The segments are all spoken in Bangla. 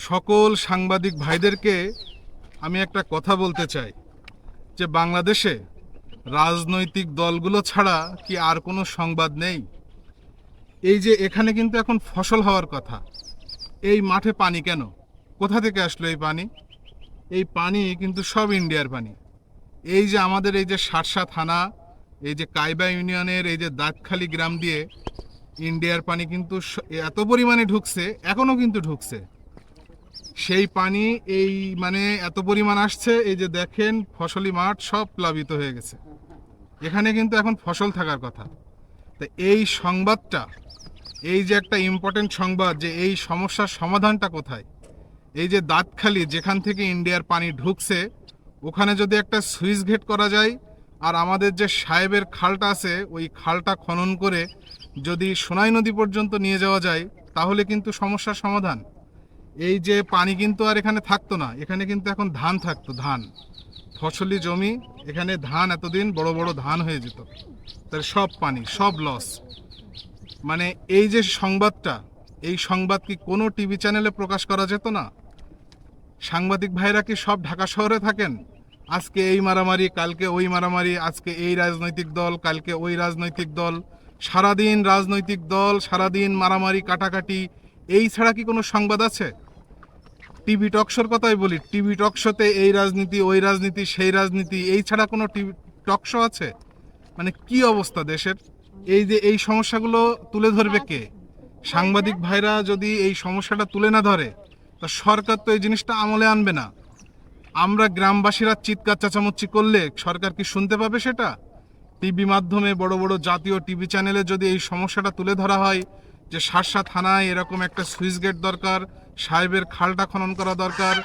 সকল সাংবাদিক ভাইদেরকে আমি একটা কথা বলতে চাই যে বাংলাদেশে রাজনৈতিক দলগুলো ছাড়া কি আর কোনো সংবাদ নেই? এই যে এখানে কিন্তু এখন ফসল হওয়ার কথা, এই মাঠে পানি কেন? কোথা থেকে আসলো এই পানি? এই পানি কিন্তু সব ইন্ডিয়ার পানি। এই যে আমাদের এই যে শার্শা থানা, এই যে কাইবা ইউনিয়নের এই যে দাঁতখালি গ্রাম দিয়ে ইন্ডিয়ার পানি কিন্তু এত পরিমাণে ঢুকছে, এখনো কিন্তু ঢুকছে। সেই পানি এই মানে এত পরিমাণ আসছে, এই যে দেখেন ফসলি মাঠ সব প্লাবিত হয়ে গেছে। এখানে কিন্তু এখন ফসল থাকার কথা। তো এই সংবাদটা, এই যে একটা ইম্পর্টেন্ট সংবাদ যে এই সমস্যার সমাধানটা কোথায়, এই যে দাঁতখালি যেখান থেকে ইন্ডিয়ার পানি ঢুকছে ওখানে যদি একটা সুইচ গেট করা যায়, আর আমাদের যে সাহেবের খালটা আছে ওই খালটা খনন করে যদি সোনাই নদী পর্যন্ত নিয়ে যাওয়া যায়, তাহলে কিন্তু সমস্যার সমাধান। এই যে পানি কিন্তু আর এখানে থাকতো না, এখানে কিন্তু এখন ধান থাকতো, ধান, ফসলি জমি, এখানে ধান, এতদিন বড় বড় ধান হয়ে যেত। তার সব পানি, সব লস। মানে এই যে সংবাদটা, এই সংবাদ কি কোনো টিভি চ্যানেলে প্রকাশ করা যেত না? সাংবাদিক ভাইরা কি সব ঢাকা শহরে থাকেন? আজকে এই মারামারি, কালকে ওই মারামারি, আজকে এই রাজনৈতিক দল, কালকে ওই রাজনৈতিক দল, সারাদিন রাজনৈতিক দল, সারাদিন মারামারি কাটাকাটি, এই ছাড়া কি কোনো সংবাদ আছে? টিভি টকশোর কথাই বলি, টিভি টকশোতে এই রাজনীতি, ওই রাজনীতি, সেই রাজনীতি, এই ছাড়া কোনো টিভি টকশো আছে? মানে কি অবস্থা দেশের? এই যে এই সমস্যাগুলো তুলে ধরবে কে? সাংবাদিক ভাইরা যদি এই সমস্যাটা তুলে না ধরে, তা সরকার তো এই জিনিসটা আমলে আনবে না। আমরা গ্রামবাসীরা চিৎকার চেঁচামেচি করলে সরকার কি শুনতে পাবে সেটা? টিভি মাধ্যমে, বড় বড় জাতীয় টিভি চ্যানেলে যদি এই সমস্যাটা তুলে ধরা হয় যে শার্শা থানায় এরকম একটা সুইচ গেট দরকার, সাহেবের খালটা খনন করা দরকার,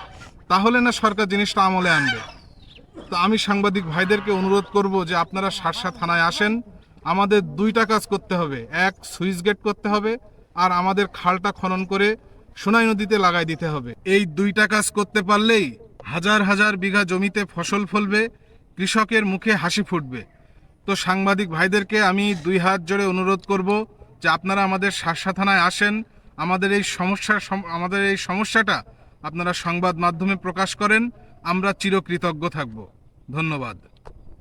তাহলে না সরকার জিনিসটা আমলে আনবে। তো আমি সাংবাদিক ভাইদেরকে অনুরোধ করব যে আপনারা শার্শা থানায় আসেন। আমাদের দুইটা কাজ করতে হবে, এক সুইচ গেট করতে হবে, আর আমাদের খালটা খনন করে সোনাই নদীতে লাগাই দিতে হবে। এই দুইটা কাজ করতে পারলেই হাজার হাজার বিঘা জমিতে ফসল ফলবে, কৃষকের মুখে হাসি ফুটবে। তো সাংবাদিক ভাইদেরকে আমি দুই হাত জোড়ে অনুরোধ করব যে আপনারা আমাদের শার্শা থানায় আসেন, আমাদের এই সমস্যাটা আপনারা সংবাদ মাধ্যমে প্রকাশ করেন, আমরা চিরকৃতজ্ঞ থাকব। ধন্যবাদ।